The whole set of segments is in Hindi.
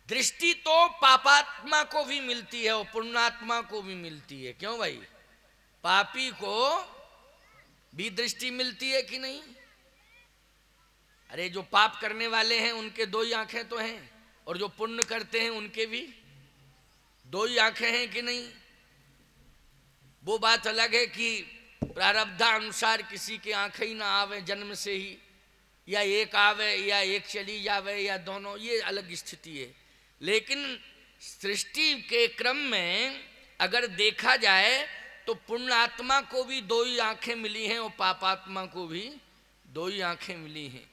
दृष्टि तो पापात्मा को भी मिलती है और पुण्यात्मा को भी मिलती है। क्यों भाई? पापी को भी दृष्टि मिलती है कि नहीं? अरे जो पाप करने वाले हैं उनके दो ही आंखें तो हैं, और जो पुण्य करते हैं उनके भी दो ही आंखें हैं कि नहीं? वो बात अलग है कि प्रारब्धानुसार किसी की आंखें ही ना आवे जन्म से ही, या एक आवे या एक चली जावे या दोनों, ये अलग स्थिति है। लेकिन सृष्टि के क्रम में अगर देखा जाए तो पुण्यात्मा को भी दो ही आंखें मिली हैं और पापात्मा को भी दो ही आंखें मिली हैं।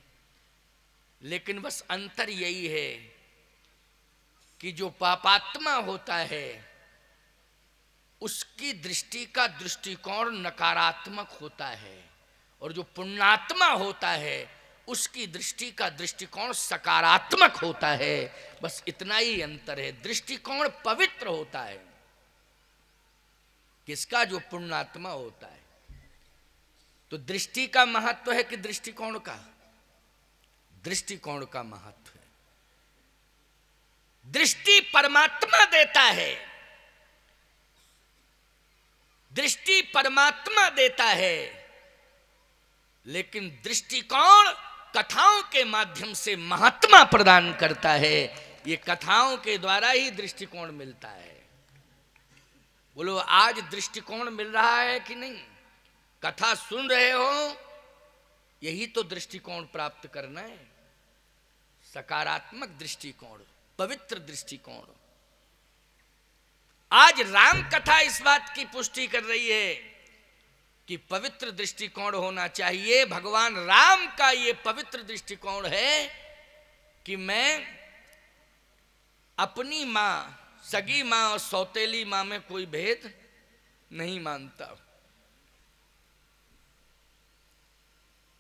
लेकिन बस अंतर यही है कि जो पापात्मा होता है उसकी दृष्टि का दृष्टिकोण नकारात्मक होता है, और जो पुण्यात्मा होता है उसकी दृष्टि का दृष्टिकोण सकारात्मक होता है। बस इतना ही अंतर है। दृष्टिकोण पवित्र होता है किसका? जो पुण्यात्मा होता है। तो दृष्टि का महत्व है कि दृष्टिकोण का? दृष्टिकोण का महत्व है। दृष्टि परमात्मा देता है, दृष्टि परमात्मा देता है, लेकिन दृष्टिकोण कथाओं के माध्यम से महात्मा प्रदान करता है। ये कथाओं के द्वारा ही दृष्टिकोण मिलता है। बोलो आज दृष्टिकोण मिल रहा है कि नहीं? कथा सुन रहे हो, यही तो दृष्टिकोण प्राप्त करना है। सकारात्मक दृष्टिकोण, पवित्र दृष्टिकोण। आज राम कथा इस बात की पुष्टि कर रही है कि पवित्र दृष्टिकोण होना चाहिए। भगवान राम का ये पवित्र दृष्टिकोण है कि मैं अपनी मां, सगी मां और सौतेली मां में कोई भेद नहीं मानता।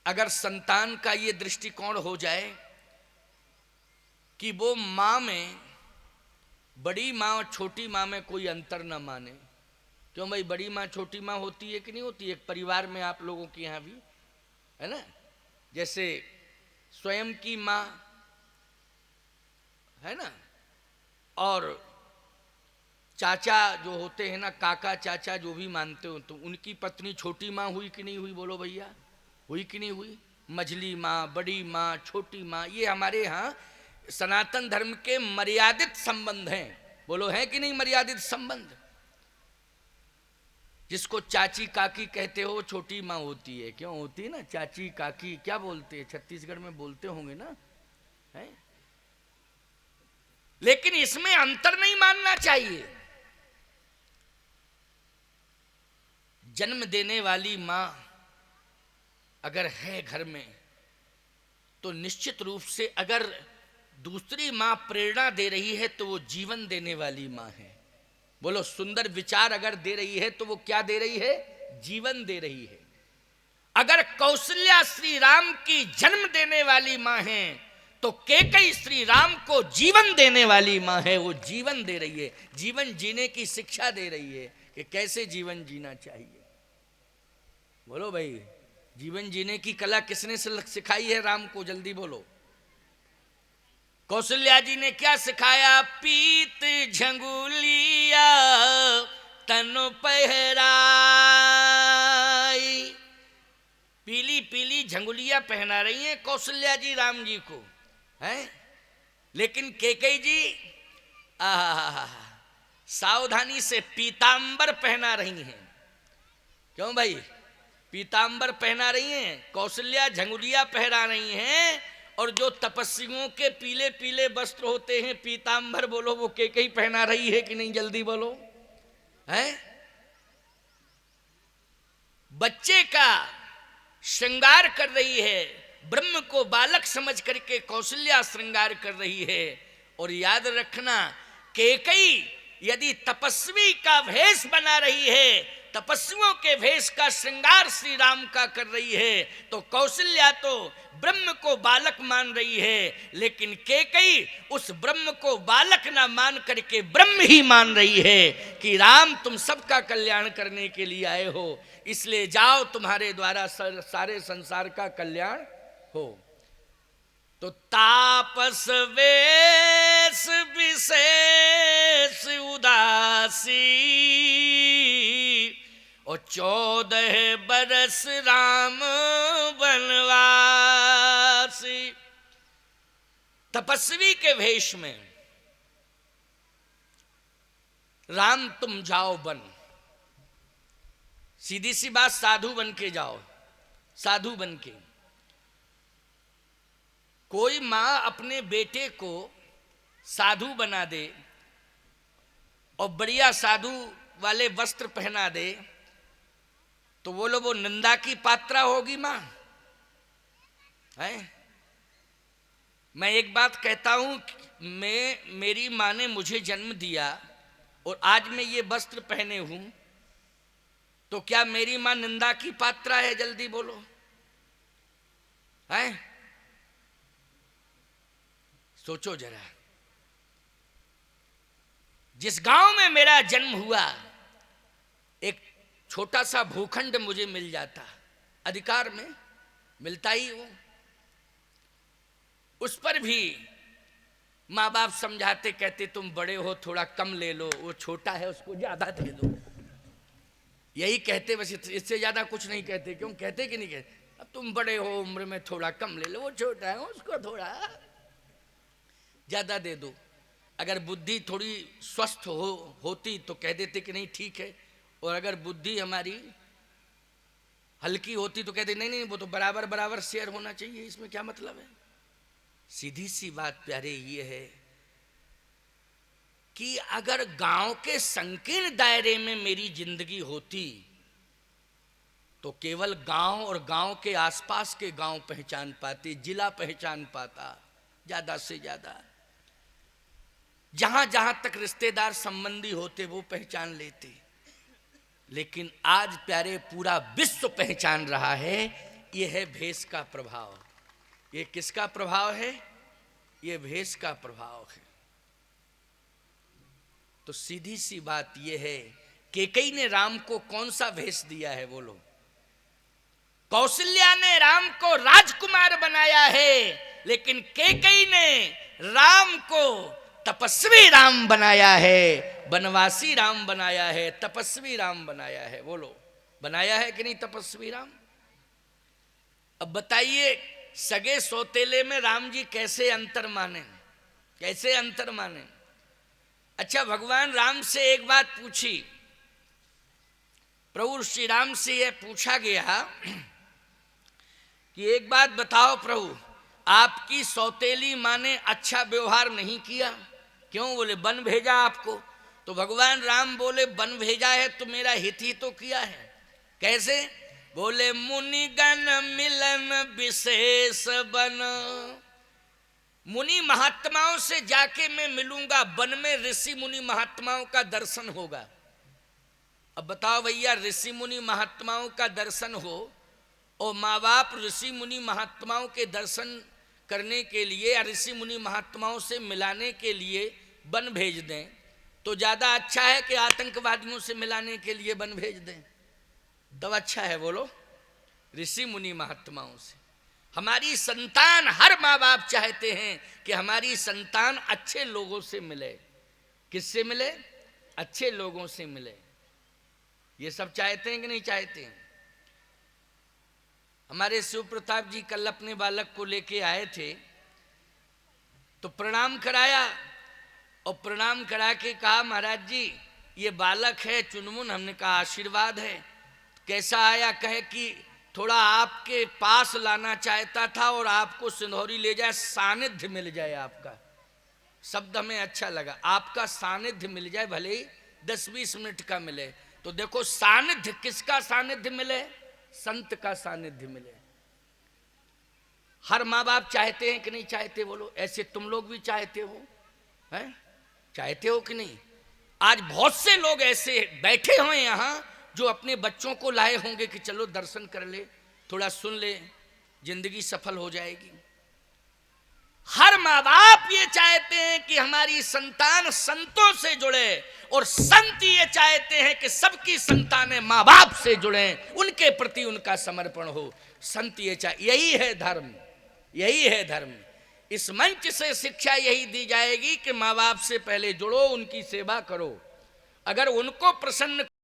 अगर संतान का ये दृष्टिकोण हो जाए कि वो मां में, बड़ी मां और छोटी मां में कोई अंतर न माने। क्यों भाई? बड़ी मां छोटी मां होती है कि नहीं होती? एक परिवार में आप लोगों के यहाँ भी है ना। जैसे स्वयं की मां है ना, और चाचा जो होते हैं ना, काका चाचा जो भी मानते हो, तो उनकी पत्नी छोटी मां हुई कि नहीं हुई? बोलो भैया, हुई कि नहीं हुई? मझली मां, बड़ी मां, छोटी मां, ये हमारे यहाँ सनातन धर्म के मर्यादित संबंध हैं। बोलो है कि नहीं मर्यादित संबंध? जिसको चाची काकी कहते हो छोटी माँ होती है। क्यों होती है ना? चाची काकी क्या बोलते हैं? छत्तीसगढ़ में बोलते होंगे ना, है? लेकिन इसमें अंतर नहीं मानना चाहिए। जन्म देने वाली माँ अगर है घर में तो निश्चित रूप से अगर दूसरी माँ प्रेरणा दे रही है तो वो जीवन देने वाली माँ है। बोलो सुंदर विचार अगर दे रही है तो वो क्या दे रही है? जीवन दे रही है। अगर कौशल्या श्री राम की जन्म देने वाली माँ है तो कैकेयी श्री राम को जीवन देने वाली माँ है। वो जीवन दे रही है, जीवन जीने की शिक्षा दे रही है कि कैसे जीवन जीना चाहिए। बोलो भाई, जीवन जीने की कला किसने सिखाई है राम को? जल्दी बोलो। कौशल्या जी ने क्या सिखाया? पीत झंगुलिया तनु पहराई। पीली पीली झंगुलिया पहना रही हैं कौशल्या जी राम जी को, हैं? लेकिन कैकेयी जी सावधानी से पीतांबर पहना रही हैं। क्यों भाई? पीतांबर पहना रही हैं, कौशल्या झंगुलिया पहना रही हैं, और जो तपस्वियों के पीले पीले वस्त्र होते हैं पीतांबर, बोलो वो कैकेयी पहना रही है कि नहीं? जल्दी बोलो, है? बच्चे का श्रृंगार कर रही है, ब्रह्म को बालक समझ करके कौशल्या श्रृंगार कर रही है। और याद रखना, कैकेयी यदि तपस्वी का भेष बना रही है, तपस्वियों के भेष का श्रृंगार श्री राम का कर रही है, तो कौशल्या तो ब्रह्म को बालक मान रही है, लेकिन कैकेयी उस ब्रह्म को बालक ना मान करके ब्रह्म ही मान रही है कि राम तुम सबका कल्याण करने के लिए आए हो, इसलिए जाओ तुम्हारे द्वारा सारे संसार का कल्याण हो। तो तापस वेश 14 बरस राम वनवासी, तपस्वी के वेश में राम तुम जाओ वन। सीधी सी बात, साधु बन के जाओ, साधु बन के। कोई मां अपने बेटे को साधु बना दे और बढ़िया साधु वाले वस्त्र पहना दे तो बोलो वो निंदा की पात्रा होगी मां है। मैं एक बात कहता हूं, मेरी मां ने मुझे जन्म दिया और आज मैं ये वस्त्र पहने हूं तो क्या मेरी मां निंदा की पात्रा है? जल्दी बोलो है। सोचो जरा, जिस गांव में मेरा जन्म हुआ एक छोटा सा भूखंड मुझे मिल जाता, अधिकार में मिलता ही हूं, उस पर भी माँ बाप समझाते, कहते तुम बड़े हो थोड़ा कम ले लो, वो छोटा है उसको ज्यादा दे दो। यही कहते, बस इससे ज्यादा कुछ नहीं कहते। क्यों कहते कि नहीं कहते? अब तुम बड़े हो उम्र में, थोड़ा कम ले लो, वो छोटा है उसको थोड़ा ज्यादा दे दो। अगर बुद्धि थोड़ी स्वस्थ होती तो कह देते कि नहीं ठीक है, और अगर बुद्धि हमारी हल्की होती तो कहते नहीं नहीं वो तो बराबर बराबर शेयर होना चाहिए, इसमें क्या मतलब है। सीधी सी बात प्यारे ये है कि अगर गांव के संकीर्ण दायरे में मेरी जिंदगी होती तो केवल गांव और गांव के आसपास के गांव पहचान पाते, जिला पहचान पाता ज्यादा से ज्यादा, जहां जहां तक रिश्तेदार संबंधी होते वो पहचान लेते। लेकिन आज प्यारे पूरा विश्व पहचान रहा है। यह है भेष का प्रभाव। ये किसका प्रभाव है? ये भेष का प्रभाव है। तो सीधी सी बात यह है, कैकेयी ने राम को कौन सा भेष दिया है बोलो? कौशल्या ने राम को राजकुमार बनाया है, लेकिन कैकेयी ने राम को तपस्वी राम बनाया है, वनवासी राम बनाया है, तपस्वी राम बनाया है। बोलो बनाया है कि नहीं तपस्वी राम? अब बताइए, सगे सौतेले में राम जी कैसे अंतर माने, कैसे अंतर माने? अच्छा, भगवान राम से एक बात पूछी, प्रभु श्री राम से यह पूछा गया कि एक बात बताओ प्रभु, आपकी सौतेली माँ ने अच्छा व्यवहार नहीं किया, क्यों? बोले वन भेजा आपको। तो भगवान राम बोले वन भेजा है तो मेरा हित ही तो किया है। कैसे? बोले मुनिगण मिलन विशेष बन, मुनि महात्माओं से जाके मैं मिलूंगा, वन में ऋषि मुनि महात्माओं का दर्शन होगा। अब बताओ भैया, ऋषि मुनि महात्माओं का दर्शन हो और माँ बाप ऋषि मुनि महात्माओं के दर्शन करने के लिए या ऋषि मुनि महात्माओं से मिलाने के लिए वन भेज दें तो ज्यादा अच्छा है कि आतंकवादियों से मिलाने के लिए वन भेज दें? तब अच्छा है बोलो ऋषि मुनि महात्माओं से। हमारी संतान, हर माँ बाप चाहते हैं कि हमारी संतान अच्छे लोगों से मिले। किससे मिले? अच्छे लोगों से मिले। ये सब चाहते हैं कि नहीं चाहते हैं? हमारे शिव प्रताप जी कल अपने बालक को लेके आए थे तो प्रणाम कराया और प्रणाम करा के कहा महाराज जी ये बालक है चुनमुन। हमने कहा आशीर्वाद है। कैसा आया? कहे कि थोड़ा आपके पास लाना चाहता था और आपको सिंदौरी ले जाए, सानिध्य मिल जाए आपका। शब्द हमें अच्छा लगा, आपका सानिध्य मिल जाए, भले ही 10-20 मिनट का मिले। तो देखो सानिध्य, किसका सानिध्य मिले? संत का सानिध्य मिले। हर माँ बाप चाहते हैं कि नहीं चाहते बोलो? ऐसे तुम लोग भी चाहते हो, हैं? चाहते हो कि नहीं? आज बहुत से लोग ऐसे बैठे हुए यहाँ जो अपने बच्चों को लाए होंगे कि चलो दर्शन कर ले, थोड़ा सुन ले, जिंदगी सफल हो जाएगी। हर माँ बाप ये चाहते हैं कि हमारी संतान संतों से जुड़े और संत ये चाहते हैं कि सबकी संतानें माँ बाप से जुड़े, उनके प्रति उनका समर्पण हो। संत ये चाहे, यही है धर्म, यही है धर्म। इस मंच से शिक्षा यही दी जाएगी कि माँ बाप से पहले जुड़ो, उनकी सेवा करो। अगर उनको प्रसन्न